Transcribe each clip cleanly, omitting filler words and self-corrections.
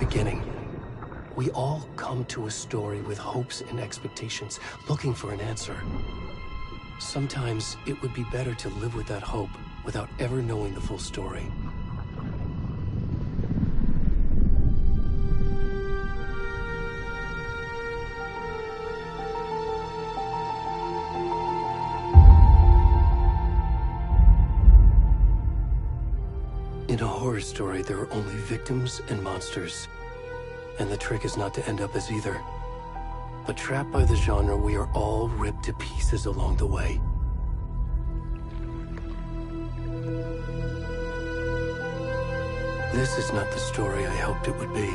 beginning. We all come to a story with hopes and expectations, looking for an answer. Sometimes it would be better to live with that hope without ever knowing the full story. In a horror story, there are only victims and monsters. And the trick is not to end up as either. But trapped by the genre, we are all ripped to pieces along the way. This is not the story I hoped it would be.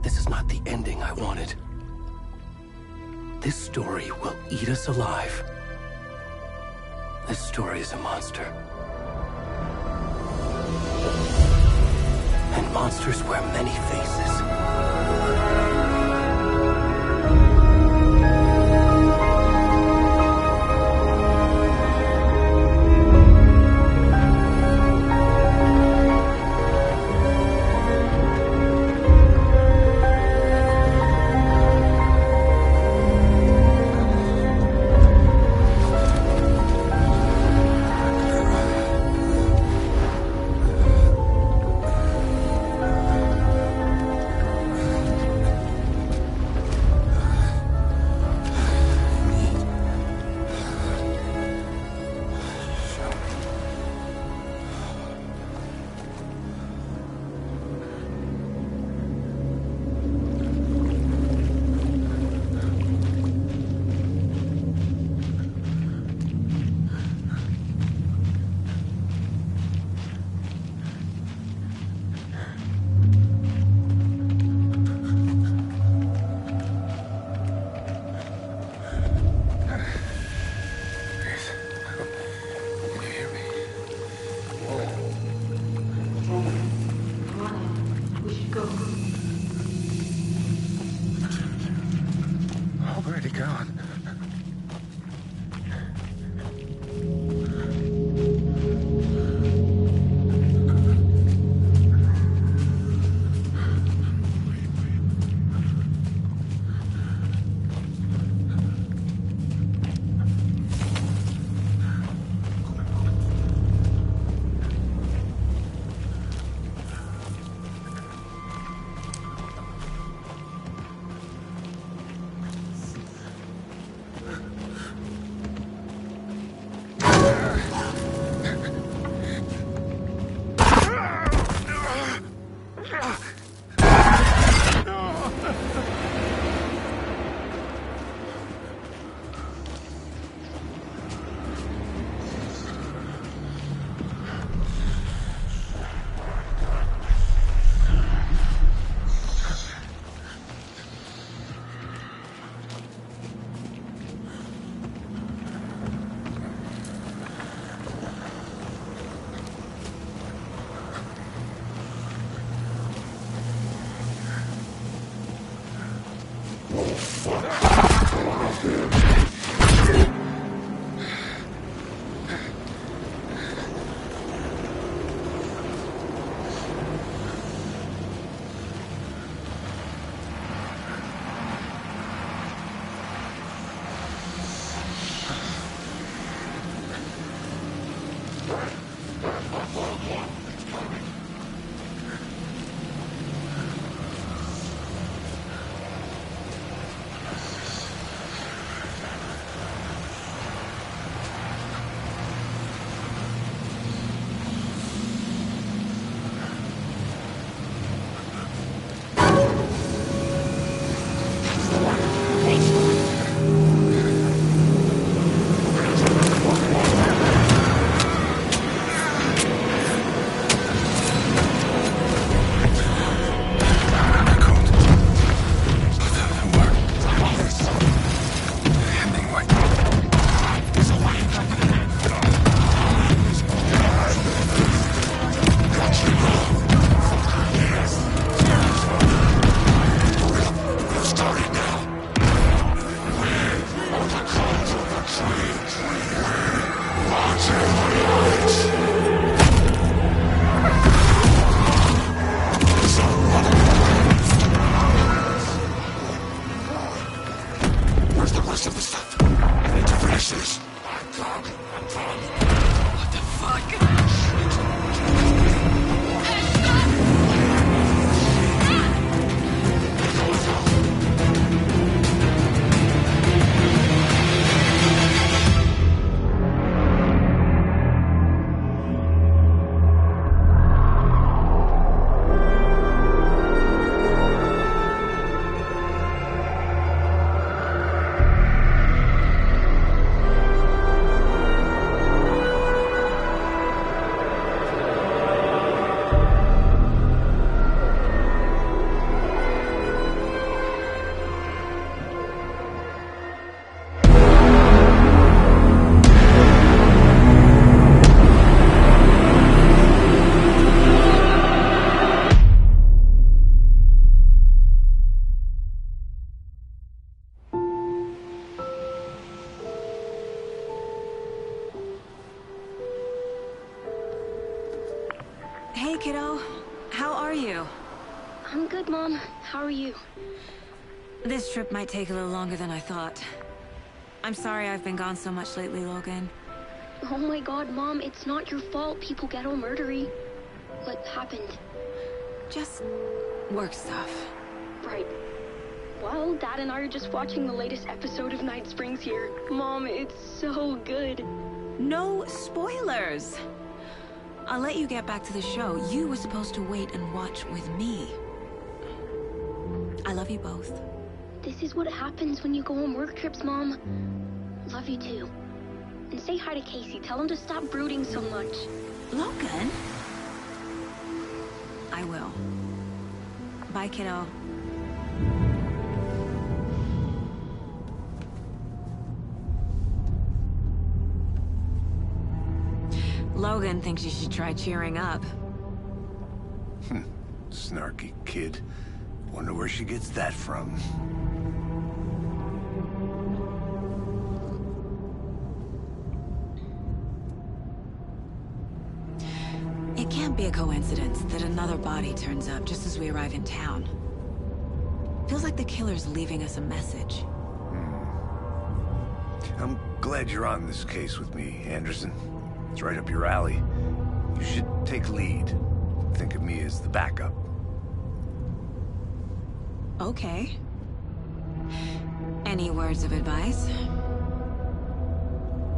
This is not the ending I wanted. This story will eat us alive. This story is a monster. And monsters wear many faces. Hey, kiddo. How are you? I'm good, Mom. How are you? This trip might take a little longer than I thought. I'm sorry I've been gone so much lately, Logan. Oh my god, Mom, it's not your fault people get all murdery. What happened? Just work stuff. Right. Well, Dad and I are just watching the latest episode of Night Springs here. Mom, it's so good. No spoilers! I'll let you get back to the show. You were supposed to wait and watch with me. I love you both. This is what happens when you go on work trips, Mom. Love you too. And say hi to Casey. Tell him to stop brooding so much. Logan? I will. Bye, kiddo. Logan thinks you should try cheering up. Snarky kid. Wonder where she gets that from. It can't be a coincidence that another body turns up just as we arrive in town. Feels like the killer's leaving us a message. I'm glad you're on this case with me, Anderson. It's right up your alley. You should take lead. Think of me as the backup. Okay. Any words of advice?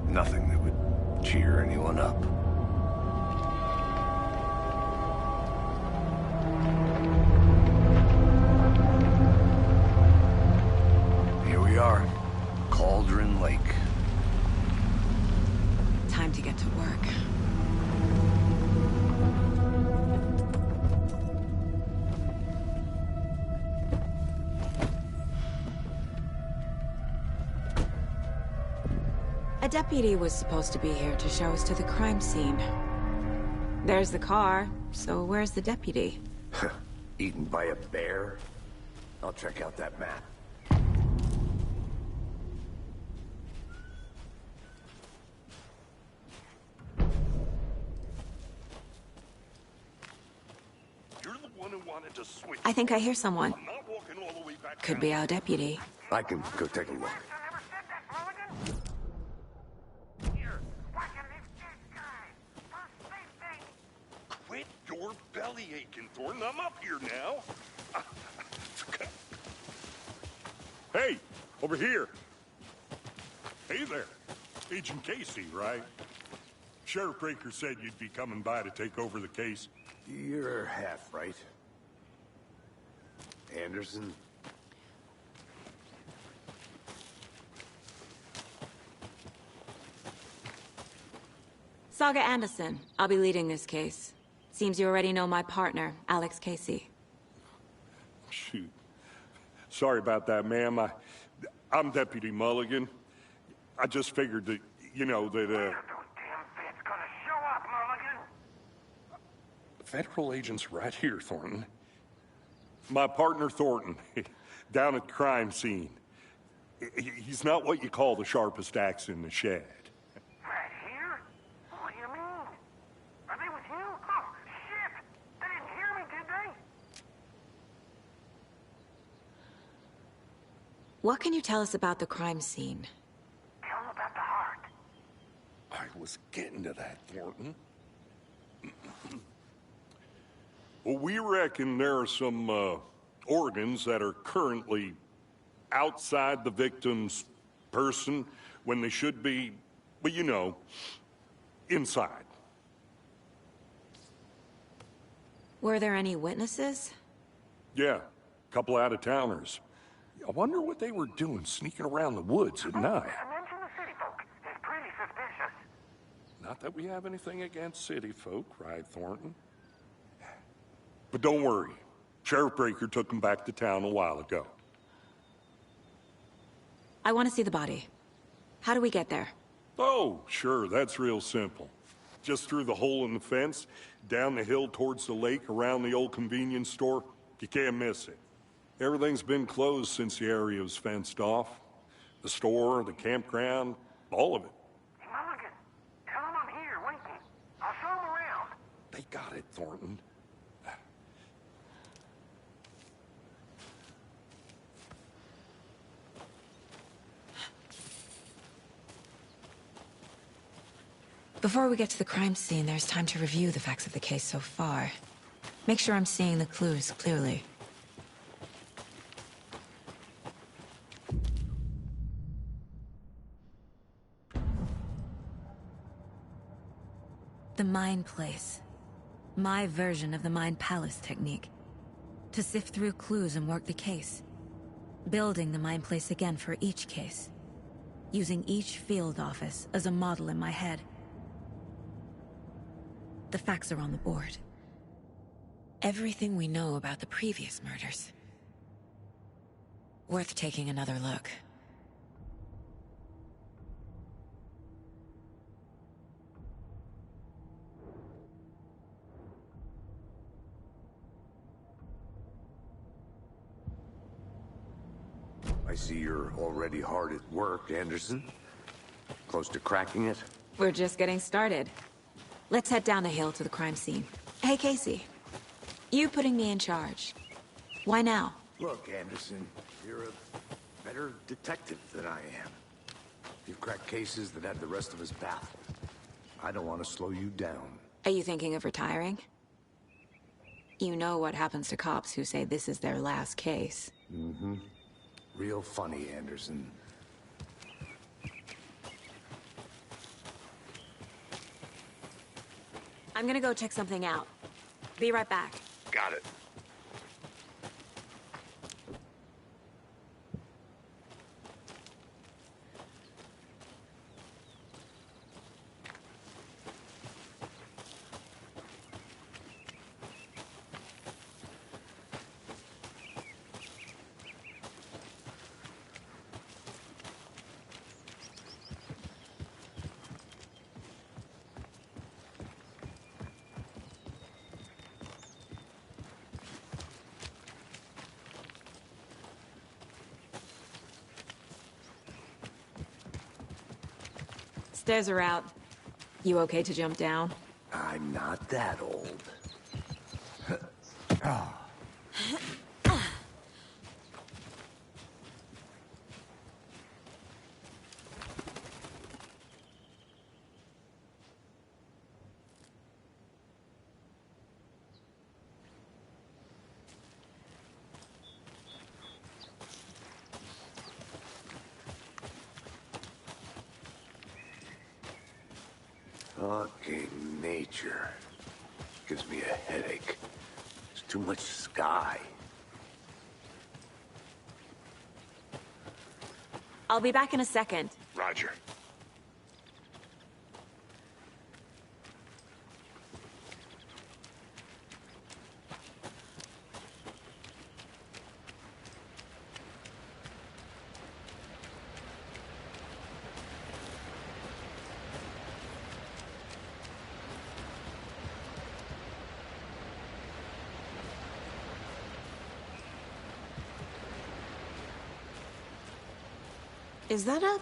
Nothing that would cheer anyone up. Here we are. Cauldron Lake. Time to get to work. A deputy was supposed to be here to show us to the crime scene. There's the car, so where's the deputy? Eaten by a bear? I'll check out that map. I think I hear someone. Could be our deputy. I can go take a look. Quit your belly aching, Thornton. I'm up here now. Hey, over here. Hey there. Agent Casey, right? Sheriff Breaker said you'd be coming by to take over the case. You're half right. Anderson? Saga Anderson. I'll be leading this case. Seems you already know my partner, Alex Casey. Shoot. Sorry about that, ma'am. I'm Deputy Mulligan. I just figured that, you know, that, Federal agent's right here, Thornton. My partner, Thornton, down at the crime scene. He's not what you call the sharpest axe in the shed. Right here? What do you mean? Are they with you? Oh, shit! They didn't hear me, did they? What can you tell us about the crime scene? Tell them about the heart. I was getting to that, Thornton. Well, we reckon there are some organs that are currently outside the victim's person when they should be, well, you know, inside. Were there any witnesses? Yeah, a couple out-of-towners. I wonder what they were doing sneaking around the woods at night. Mention the city folk. It's pretty suspicious. Not that we have anything against city folk, right, Thornton? But don't worry. Sheriff Breaker took them back to town a while ago. I want to see the body. How do we get there? Oh, sure, that's real simple. Just through the hole in the fence, down the hill towards the lake, around the old convenience store. You can't miss it. Everything's been closed since the area was fenced off. The store, the campground, all of it. Mulligan, tell them I'm here waiting. I'll show them around. They got it, Thornton. Before we get to the crime scene, there's time to review the facts of the case so far. Make sure I'm seeing the clues clearly. The Mind Place. My version of the Mind Palace technique. To sift through clues and work the case. Building the Mind Place again for each case. Using each field office as a model in my head. The facts are on the board. Everything we know about the previous murders. Worth taking another look. I see you're already hard at work, Anderson. Close to cracking it? We're just getting started. Let's head down the hill to the crime scene. Hey, Casey. You putting me in charge. Why now? Look, Anderson, you're a better detective than I am. You've cracked cases that had the rest of us baffled. I don't want to slow you down. Are you thinking of retiring? You know what happens to cops who say this is their last case. Mm-hmm. Real funny, Anderson. I'm gonna go check something out. Be right back. Got it. Stairs are out. You okay to jump down? I'm not that old. Fucking nature. Gives me a headache. There's too much sky. I'll be back in a second. Roger. Is that a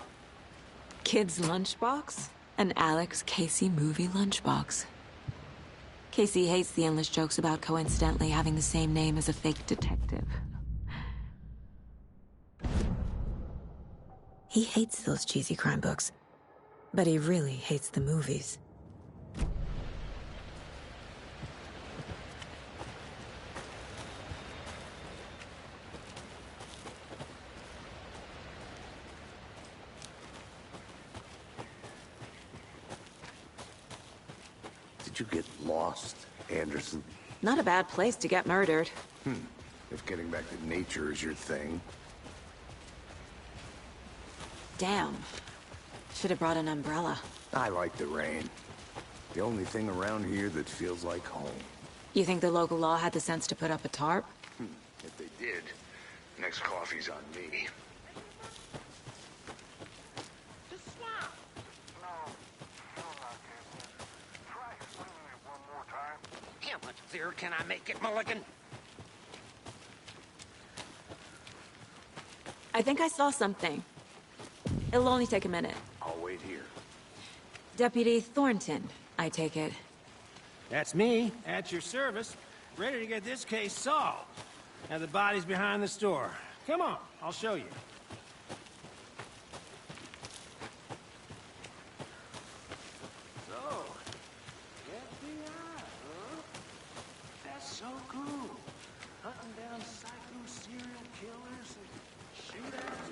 kid's lunchbox? An Alex Casey movie lunchbox. Casey hates the endless jokes about coincidentally having the same name as a fake detective. He hates those cheesy crime books, but he really hates the movies. Did you get lost, Anderson? Not a bad place to get murdered. If getting back to nature is your thing. Damn. Should have brought an umbrella. I like the rain. The only thing around here that feels like home. You think the local law had the sense to put up a tarp? If they did, next coffee's on me. Just swap. No, still not getting it. Try explaining it one more time. How much clearer can I make it, Mulligan? I think I saw something. It'll only take a minute. I'll wait here. Deputy Thornton, I take it. That's me, at your service, ready to get this case solved. Now the body's behind the store. Come on, I'll show you. So, FBI, huh? That's so cool. Hunting down psycho serial killers and shootouts.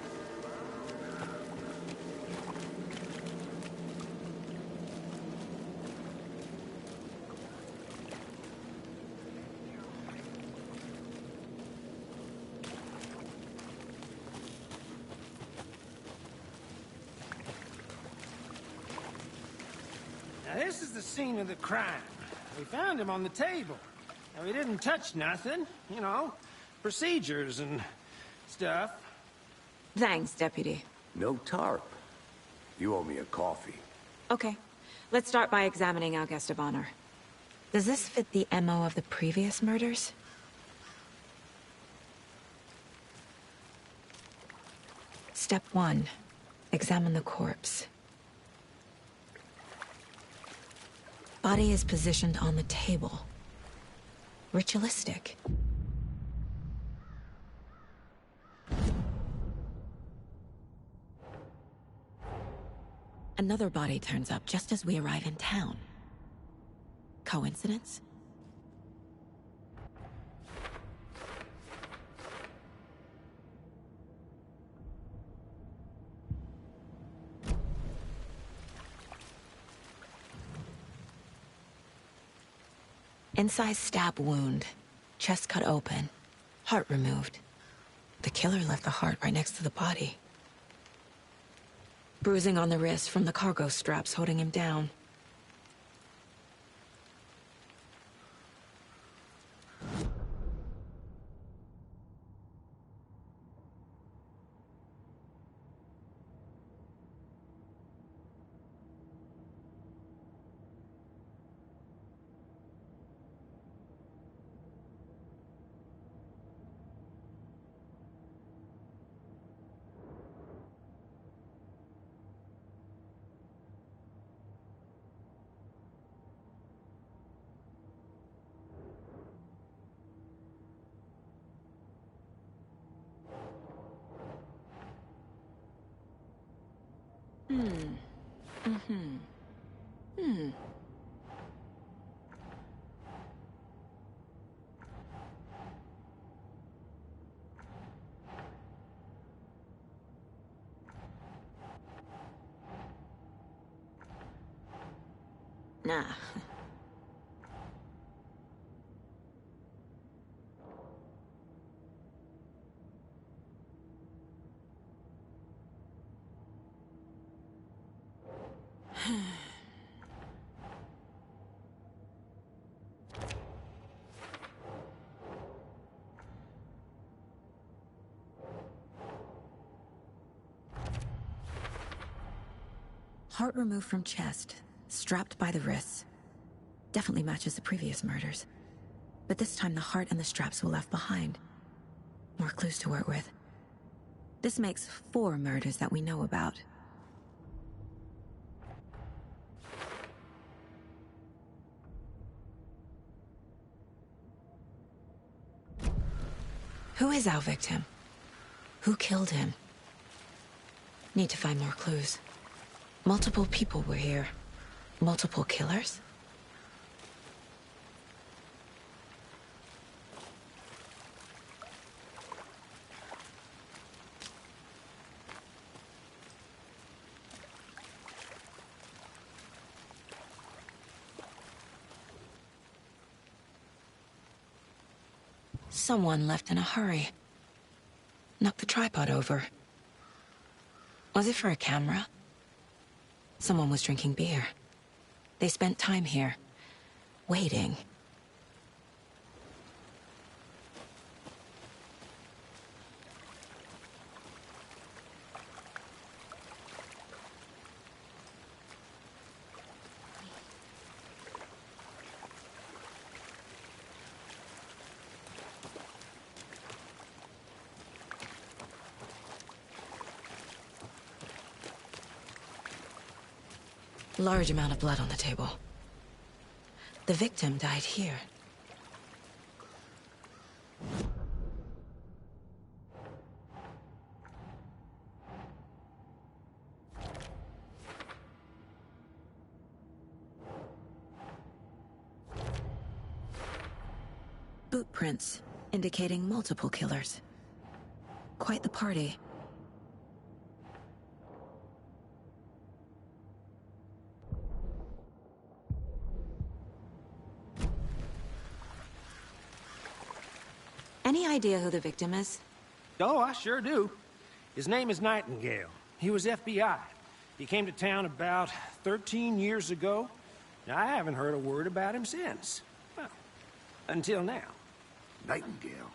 Now, this is the scene of the crime. We found him on the table. Now, he didn't touch nothing, you know, procedures and stuff. Thanks, Deputy. No tarp. You owe me a coffee. Okay, let's start by examining our guest of honor. Does this fit the MO of the previous murders? Step 1. Examine the corpse. Body is positioned on the table. Ritualistic. Another body turns up just as we arrive in town. Coincidence? Incised stab wound. Chest cut open. Heart removed. The killer left the heart right next to the body. Bruising on the wrist from the cargo straps holding him down. Nah. Heart removed from chest, strapped by the wrists. Definitely matches the previous murders. But this time the heart and the straps were left behind. More clues to work with. This makes 4 murders that we know about. Who is our victim? Who killed him? Need to find more clues. Multiple people were here. Multiple killers? Someone left in a hurry. Knocked the tripod over. Was it for a camera? Someone was drinking beer. They spent time here, waiting. Large amount of blood on the table. The victim died here. Boot prints, indicating multiple killers. Quite the party. Any idea who the victim is? Oh, I sure do. His name is Nightingale. He was FBI. He came to town about 13 years ago. I haven't heard a word about him since. Well, until now. Nightingale?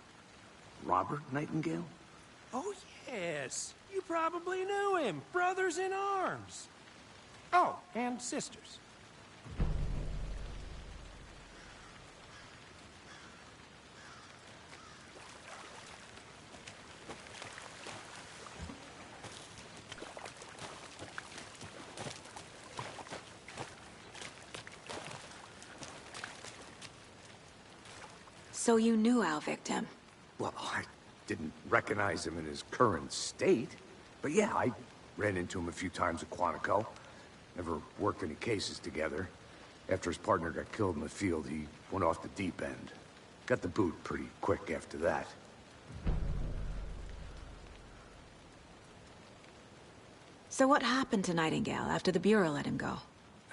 Robert Nightingale? Oh, yes. You probably knew him. Brothers in arms. Oh, and sisters. So you knew our victim? Well, I didn't recognize him in his current state. But yeah, I ran into him a few times at Quantico. Never worked any cases together. After his partner got killed in the field, he went off the deep end. Got the boot pretty quick after that. So what happened to Nightingale after the Bureau let him go?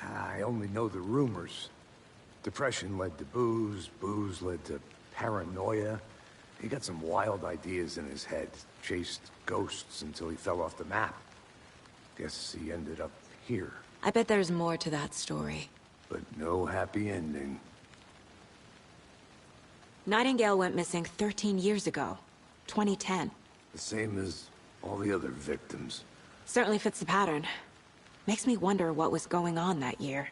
I only know the rumors. Depression led to booze, booze led to paranoia. He got some wild ideas in his head, chased ghosts until he fell off the map. Guess he ended up here. I bet there's more to that story. But no happy ending. Nightingale went missing 13 years ago, 2010. The same as all the other victims. Certainly fits the pattern. Makes me wonder what was going on that year.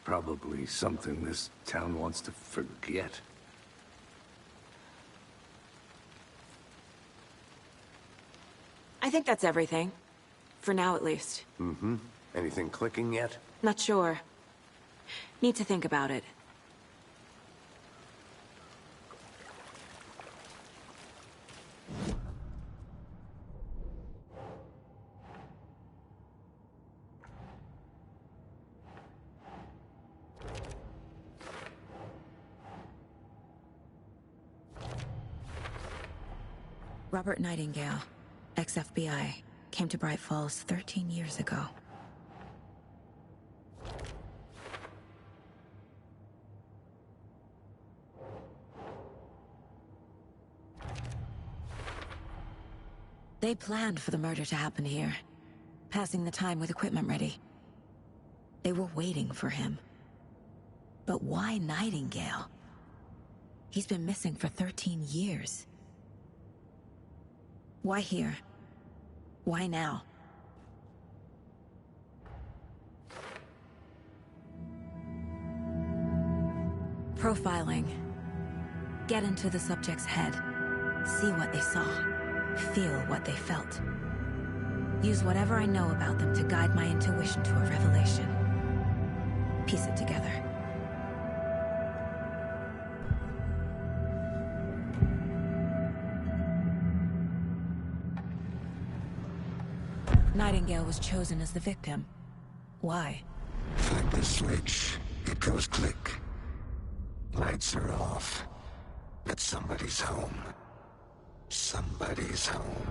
Probably something this town wants to forget. I think that's everything. For now, at least. Mm-hmm. Anything clicking yet? Not sure. Need to think about it. Robert Nightingale, ex-FBI, came to Bright Falls 13 years ago. They planned for the murder to happen here, passing the time with equipment ready. They were waiting for him. But why Nightingale? He's been missing for 13 years. Why here? Why now? Profiling. Get into the subject's head. See what they saw. Feel what they felt. Use whatever I know about them to guide my intuition to a revelation. Piece it together. Nightingale was chosen as the victim. Why? Flip the switch, it goes click. Lights are off. But somebody's home. Somebody's home.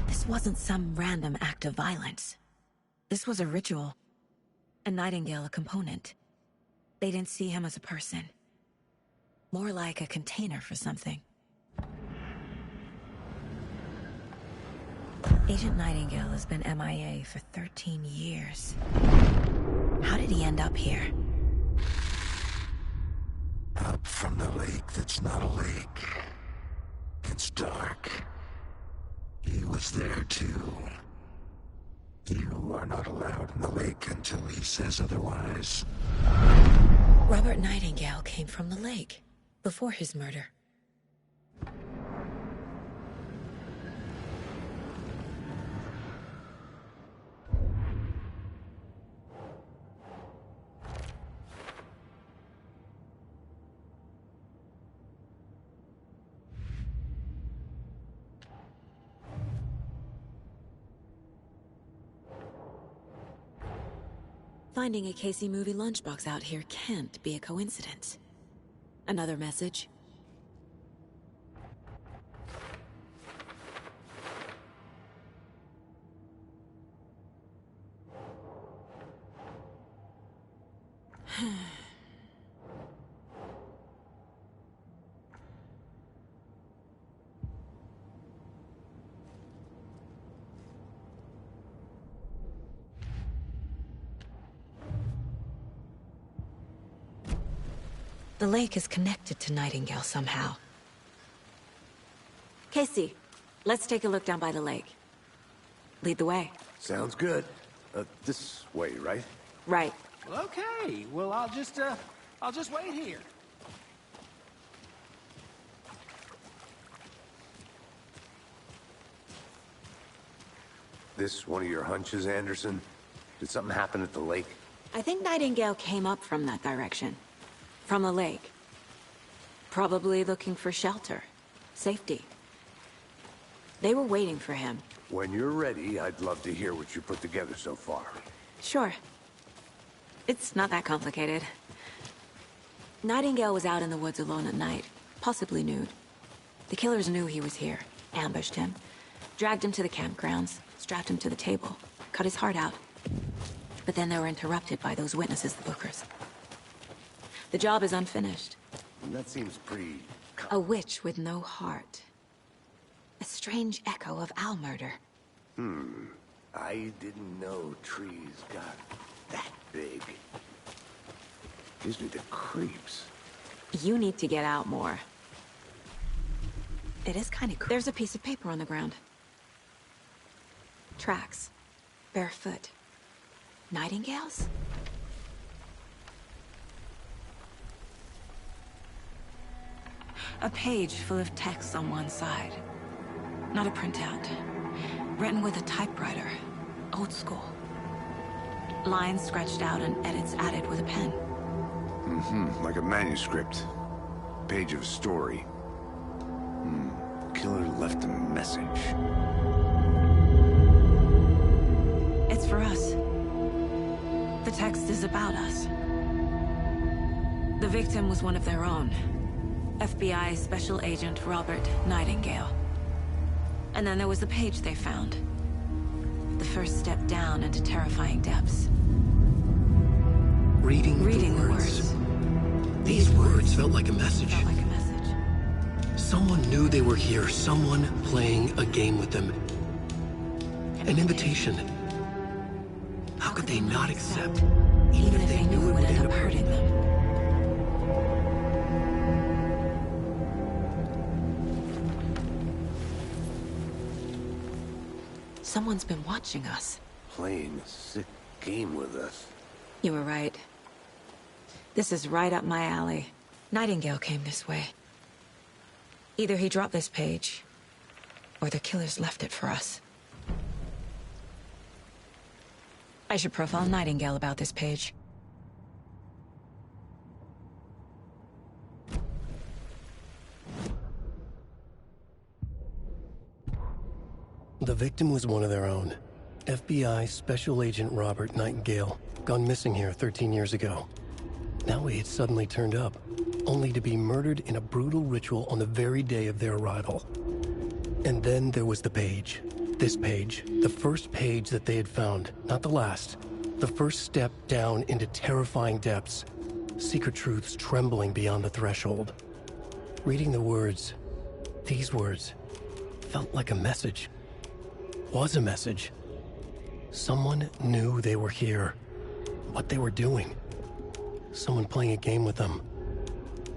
This wasn't some random act of violence. This was a ritual. And Nightingale a component. They didn't see him as a person. More like a container for something. Agent Nightingale has been MIA for 13 years. How did he end up here? Up from the lake that's not a lake. It's dark. He was there too. You are not allowed in the lake until he says otherwise. Robert Nightingale came from the lake, before his murder. Finding a Casey movie lunchbox out here can't be a coincidence. Another message? The lake is connected to Nightingale somehow. Casey, let's take a look down by the lake. Lead the way. Sounds good. This way, right? Right. Well, okay. Well, I'll just wait here. This one of your hunches, Anderson? Did something happen at the lake? I think Nightingale came up from that direction. From the lake. Probably looking for shelter. Safety. They were waiting for him. When you're ready, I'd love to hear what you put together so far. Sure. It's not that complicated. Nightingale was out in the woods alone at night, possibly nude. The killers knew he was here, ambushed him, dragged him to the campgrounds, strapped him to the table, cut his heart out. But then they were interrupted by those witnesses, the Bookers. The job is unfinished. That seems pretty... A witch with no heart. A strange echo of owl murder. I didn't know trees got that big. Gives me the creeps. You need to get out more. It is kind of cool. There's a piece of paper on the ground. Tracks. Barefoot. Nightingales? A page full of text on one side. Not a printout. Written with a typewriter. Old school. Lines scratched out and edits added with a pen. Like a manuscript. Page of a story. Killer left a message. It's for us. The text is about us. The victim was one of their own. FBI Special Agent Robert Nightingale. And then there was the page they found. The first step down into terrifying depths. Reading the words. These words felt like a message. Felt like a message. Someone knew they were here. Someone playing a game with them. An invitation. How could they not accept, even if they knew it would end up hurting them? Someone's been watching us. Playing a sick game with us. You were right. This is right up my alley. Nightingale came this way. Either he dropped this page, or the killers left it for us. I should profile Nightingale about this page. The victim was one of their own. FBI Special Agent Robert Nightingale, gone missing here 13 years ago. Now he had suddenly turned up, only to be murdered in a brutal ritual on the very day of their arrival. And then there was the page. This page, the first page that they had found, not the last. The first step down into terrifying depths. Secret truths trembling beyond the threshold. Reading the words, these words, felt like a message. Was a message. Someone knew they were here. What they were doing. Someone playing a game with them.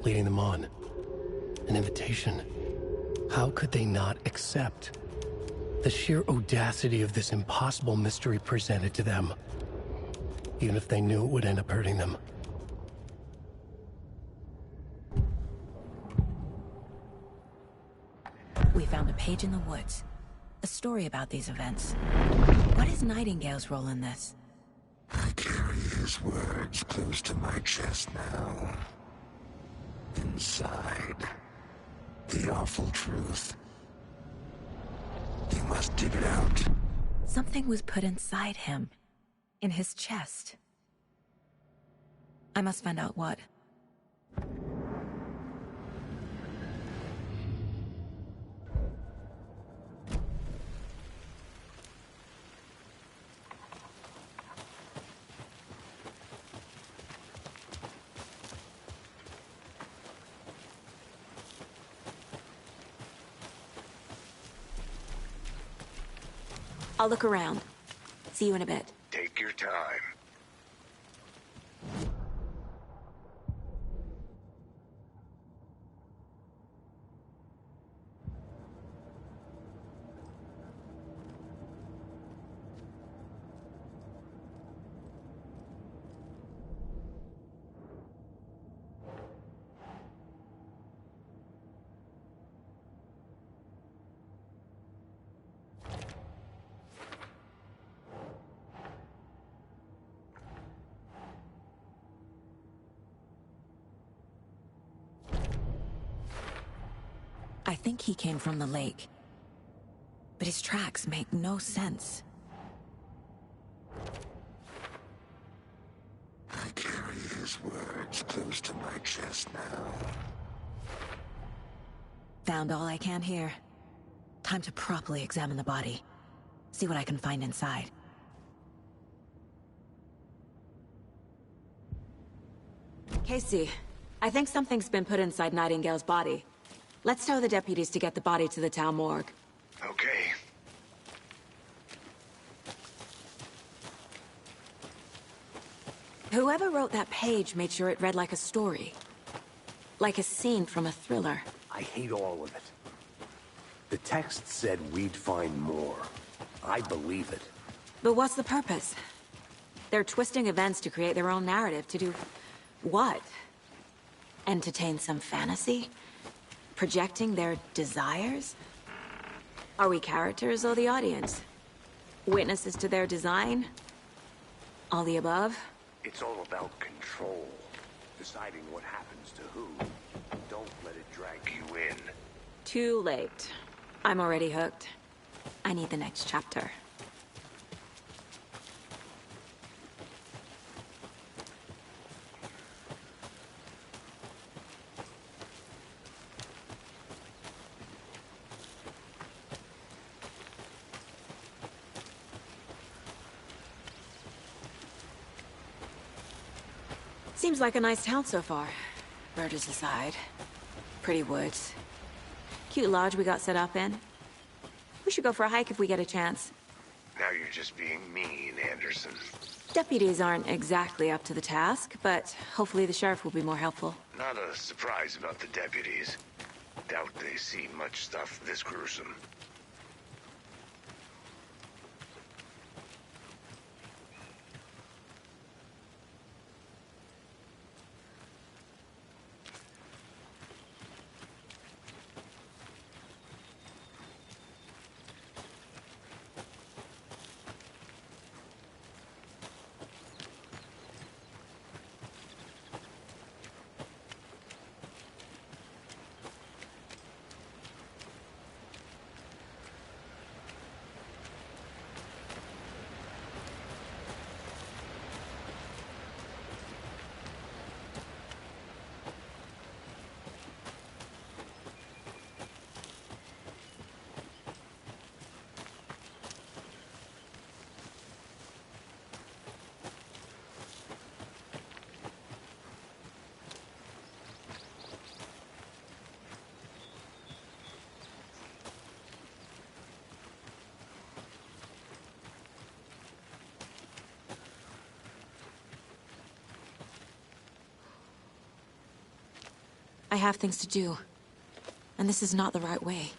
Leading them on. An invitation. How could they not accept? The sheer audacity of this impossible mystery presented to them. Even if they knew it would end up hurting them. We found a page in the woods. A story about these events. What is Nightingale's role in this? I carry his words close to my chest now. Inside, the awful truth. You must dig it out. Something was put inside him. In his chest. I must find out what. I'll look around. See you in a bit. Take your time. I think he came from the lake. But his tracks make no sense. I carry his words close to my chest now. Found all I can here. Time to properly examine the body. See what I can find inside. Casey, I think something's been put inside Nightingale's body. Let's tell the deputies to get the body to the town morgue. Okay. Whoever wrote that page made sure it read like a story. Like a scene from a thriller. I hate all of it. The text said we'd find more. I believe it. But what's the purpose? They're twisting events to create their own narrative to do... what? Entertain some fantasy? Projecting their desires? Are we characters or the audience? Witnesses to their design? All the above? It's all about control. Deciding what happens to who. Don't let it drag you in. Too late. I'm already hooked. I need the next chapter. Seems like a nice town so far. Murders aside. Pretty woods. Cute lodge we got set up in. We should go for a hike if we get a chance. Now you're just being mean, Anderson. Deputies aren't exactly up to the task, but hopefully the sheriff will be more helpful. Not a surprise about the deputies. Doubt they see much stuff this gruesome. I have things to do, and this is not the right way.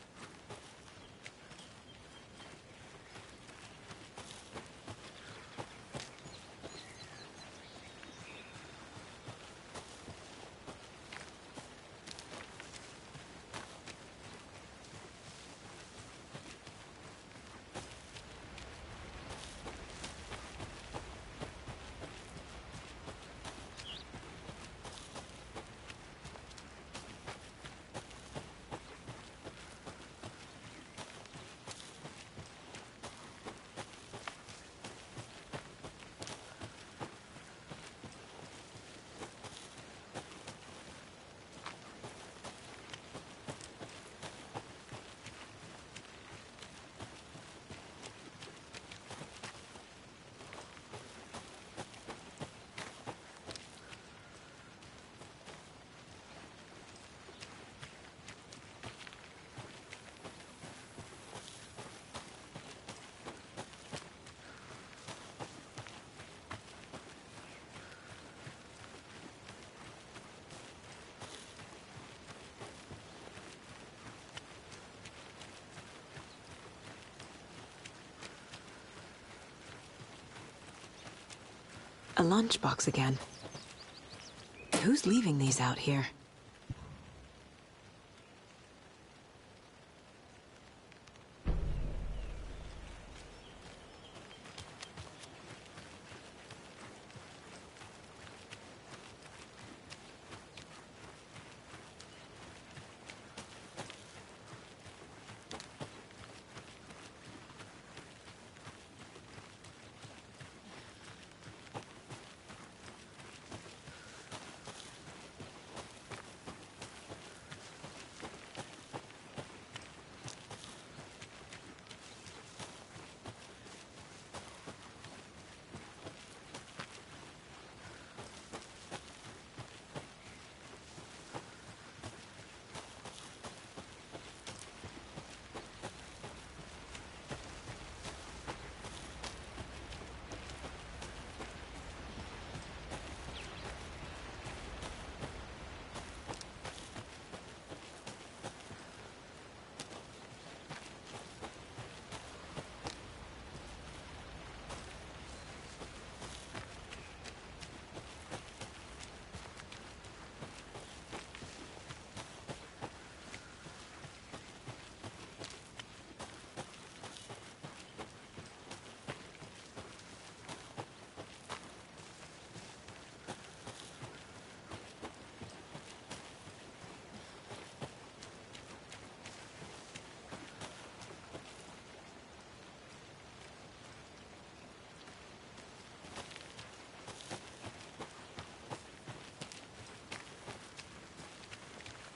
A lunchbox again. Who's leaving these out here?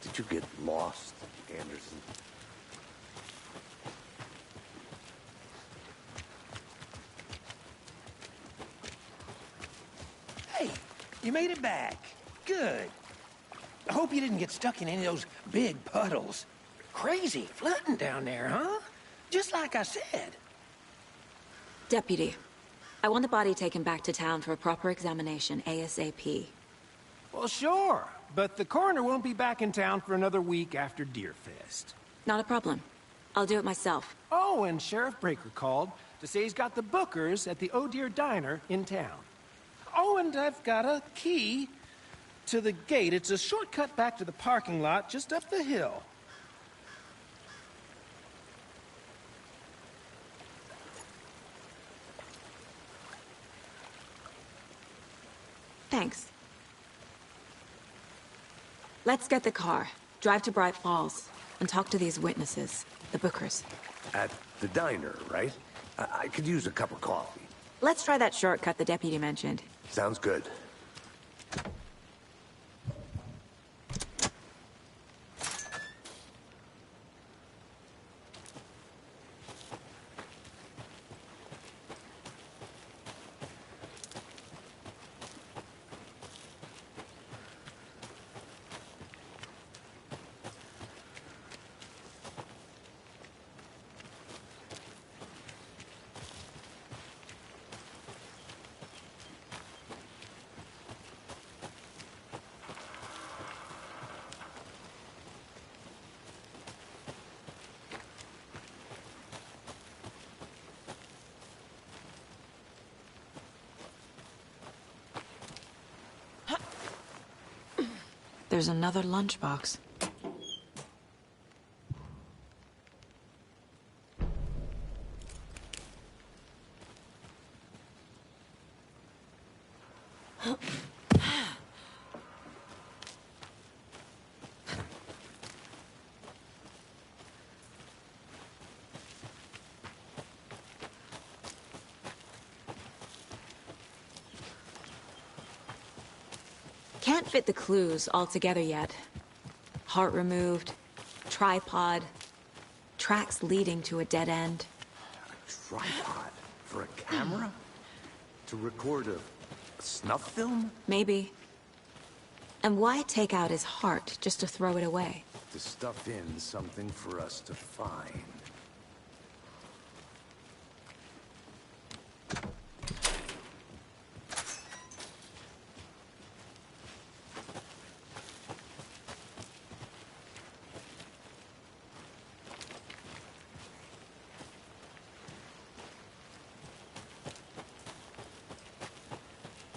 Did you get lost, Anderson? Hey, you made it back. Good. I hope you didn't get stuck in any of those big puddles. Crazy flooding down there, huh? Just like I said. Deputy, I want the body taken back to town for a proper examination, ASAP. Well, sure. But the coroner won't be back in town for another week after Deerfest. Not a problem. I'll do it myself. Oh, and Sheriff Breaker called to say he's got the Bookers at the Oh Dear Diner in town. Oh, and I've got a key to the gate. It's a shortcut back to the parking lot just up the hill. Thanks. Let's get the car, drive to Bright Falls, and talk to these witnesses, the Bookers. At the diner, right? I could use a cup of coffee. Let's try that shortcut the deputy mentioned. Sounds good. There's another lunchbox. Can't fit the clues all together yet. Heart removed, tripod, tracks leading to a dead end. A tripod? For a camera? To record a snuff film? Maybe. And why take out his heart just to throw it away? To stuff in something for us to find.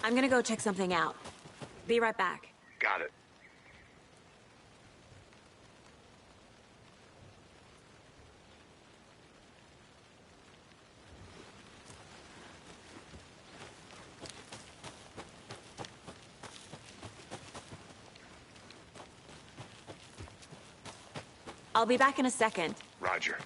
I'm gonna go check something out. Be right back. Got it. I'll be back in a second. Roger.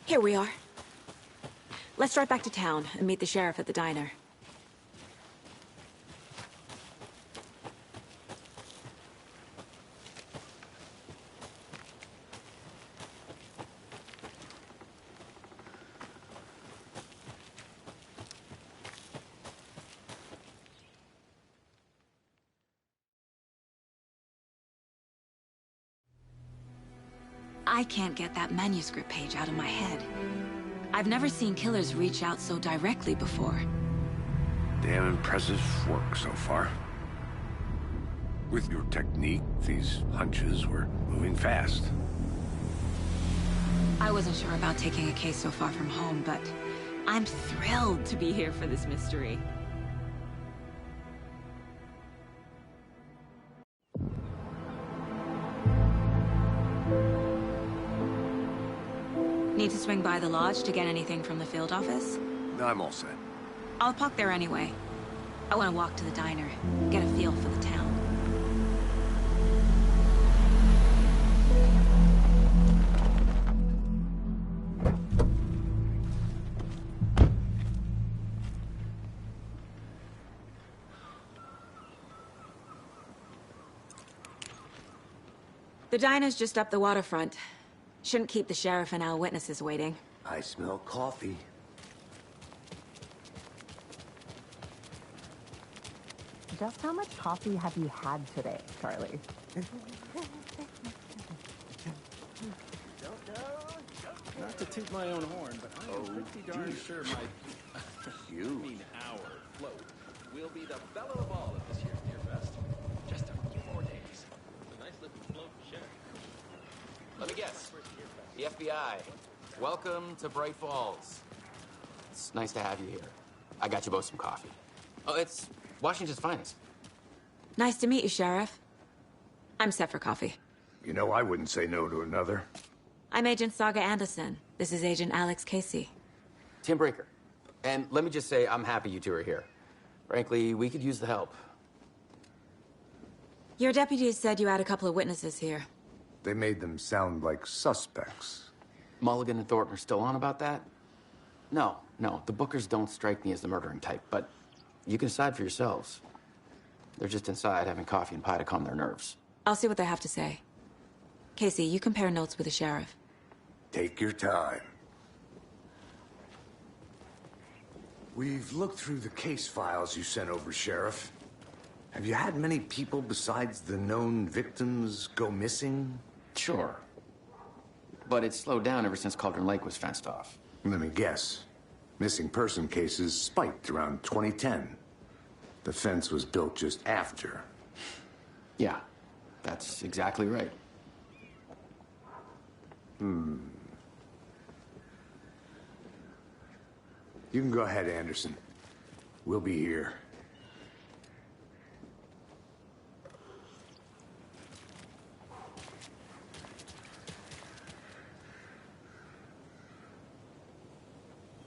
Here we are. Let's drive back to town and meet the sheriff at the diner. I can't get that manuscript page out of my head. I've never seen killers reach out so directly before. Damn impressive work so far. With your technique, these hunches were moving fast. I wasn't sure about taking a case so far from home, but I'm thrilled to be here for this mystery. Need to swing by the lodge to get anything from the field office? No, I'm all set. I'll park there anyway. I want to walk to the diner, get a feel for the town. The diner's just up the waterfront. Shouldn't keep the sheriff and our witnesses waiting. I smell coffee. Just how much coffee have you had today, Charlie? Not to toot my own horn, but I am pretty darn sure my our float will be the belle of all at this year's Deer Fest. Just a few more days. A nice looking float, sure. Let me guess. The FBI. Welcome to Bright Falls. It's nice to have you here. I got you both some coffee. Oh, it's Washington's finest. Nice to meet you, Sheriff. I'm set for coffee. You know, I wouldn't say no to another. I'm Agent Saga Anderson. This is Agent Alex Casey. Tim Brinker. And let me just say, I'm happy you two are here. Frankly, we could use the help. Your deputies said you had a couple of witnesses here. They made them sound like suspects. Mulligan and Thornton are still on about that? No, the Bookers don't strike me as the murdering type, but you can decide for yourselves. They're just inside having coffee and pie to calm their nerves. I'll see what they have to say. Casey, you compare notes with the sheriff. Take your time. We've looked through the case files you sent over, Sheriff. Have you had many people besides the known victims go missing? Sure. But it's slowed down ever since Cauldron Lake was fenced off. Let me guess. Missing person cases spiked around 2010. The fence was built just after. Yeah, that's exactly right. You can go ahead, Anderson. We'll be here.